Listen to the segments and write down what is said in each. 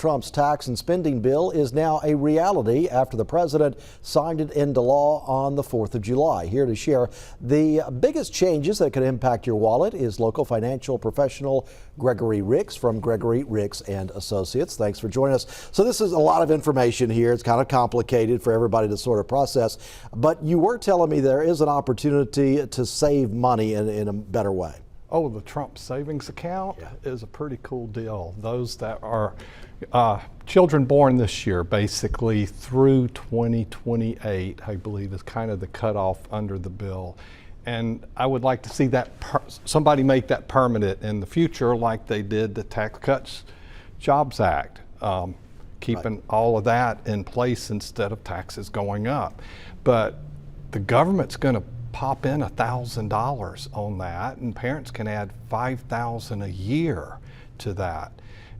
Trump's tax and spending bill is now a reality after the president signed it into law on the 4th of July. Here to share the biggest changes that could impact your wallet is local financial professional Gregory Ricks from Gregory Ricks and Associates. Thanks for joining us. So this is a lot of information here. It's kind of complicated for everybody to sort of process, but you were telling me there is an opportunity to save money in a better way. Oh, the Trump savings account is a pretty cool deal. Those that are children born this year, basically through 2028, I believe is kind of the cutoff under the bill. And I would like to see that somebody make that permanent in the future, like they did the Tax Cuts Jobs Act, keeping all of that in place instead of taxes going up. But the government's going to pop in $1,000 on that, and parents can add $5,000 a year to that.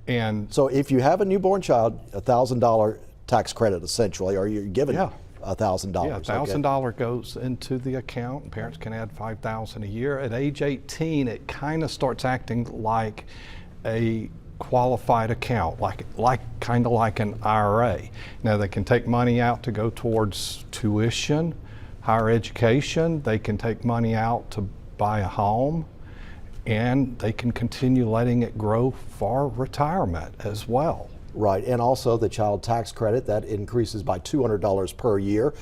And so if you have a newborn child, $1,000 tax credit essentially, or you're given $1,000. Yeah, $1,000 goes into the account, and parents can add $5,000 a year. At age 18, it kind of starts acting like a qualified account, kind of like an IRA. Now they can take money out to go towards tuition, higher education. They can take money out to buy a home, and they can continue letting it grow for retirement as well. Right, and also the child tax credit that increases by $200 per year.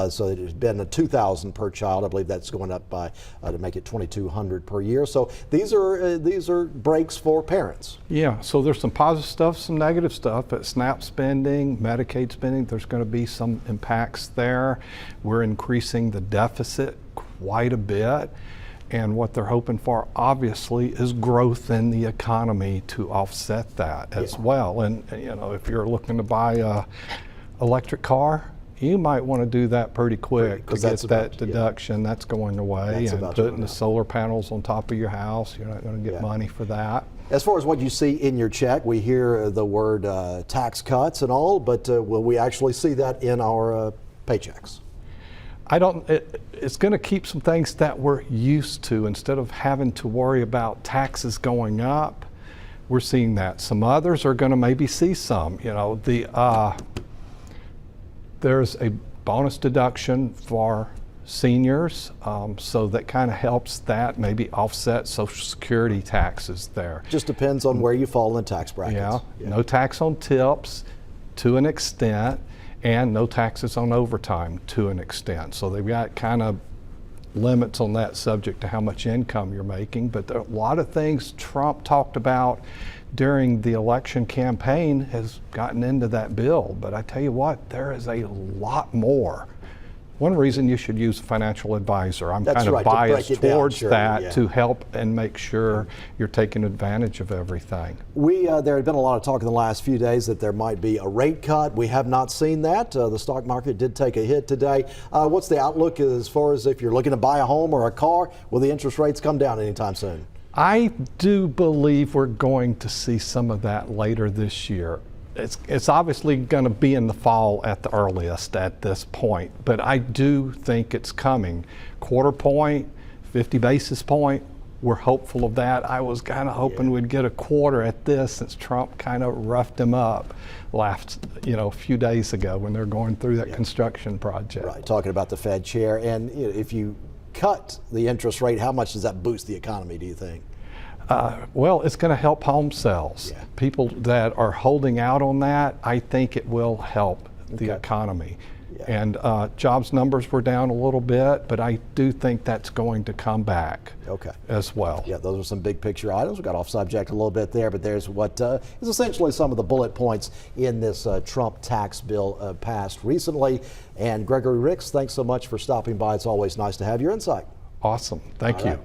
So it has been a $2,000 per child. I believe that's going up by to make it $2,200 per year. So these are breaks for parents. Yeah. So there's some positive stuff, some negative stuff. At SNAP spending, Medicaid spending, there's going to be some impacts there. We're increasing the deficit quite a bit. And what they're hoping for, obviously, is growth in the economy to offset that as well. And you know, if you're looking to buy a electric car, you might want to do that pretty quick to get that deduction. That's going away. And putting the solar panels on top of your house, you're not going to get money for that. As far as what you see in your check, we hear the word tax cuts and all, but will we actually see that in our paychecks? It's going to keep some things that we're used to. Instead of having to worry about taxes going up, we're seeing that. Some others are going to maybe see some. You know, there's a bonus deduction for seniors, so that kind of helps that maybe offset Social Security taxes there. Just depends on where you fall in the tax brackets. Yeah, no tax on tips to an extent, and no taxes on overtime to an extent. So they've got kind of limits on that subject to how much income you're making. But there are a lot of things Trump talked about during the election campaign has gotten into that bill. But I tell you what, there is a lot more. One reason you should use a financial advisor. I'm kind of biased towards that to help and make sure you're taking advantage of everything. There had been a lot of talk in the last few days that there might be a rate cut. We have not seen that. The stock market did take a hit today. What's the outlook as far as if you're looking to buy a home or a car? Will the interest rates come down anytime soon? I do believe we're going to see some of that later this year. It's obviously going to be in the fall at the earliest at this point, but I do think it's coming. Quarter point, 50 basis point, we're hopeful of that. I was kind of hoping we'd get a quarter at this since Trump kind of roughed him up a few days ago when they're going through that construction project. Right, talking about the Fed chair. And if you cut the interest rate, how much does that boost the economy, do you think? Well, it's going to help home sales. People that are holding out on that, I think it will help the economy. And jobs numbers were down a little bit, but I do think that's going to come back as well. Yeah, those are some big picture items. We got off subject a little bit there, but there's what is essentially some of the bullet points in this Trump tax bill passed recently. And Gregory Ricks, thanks so much for stopping by. It's always nice to have your insight. Awesome. Thank you.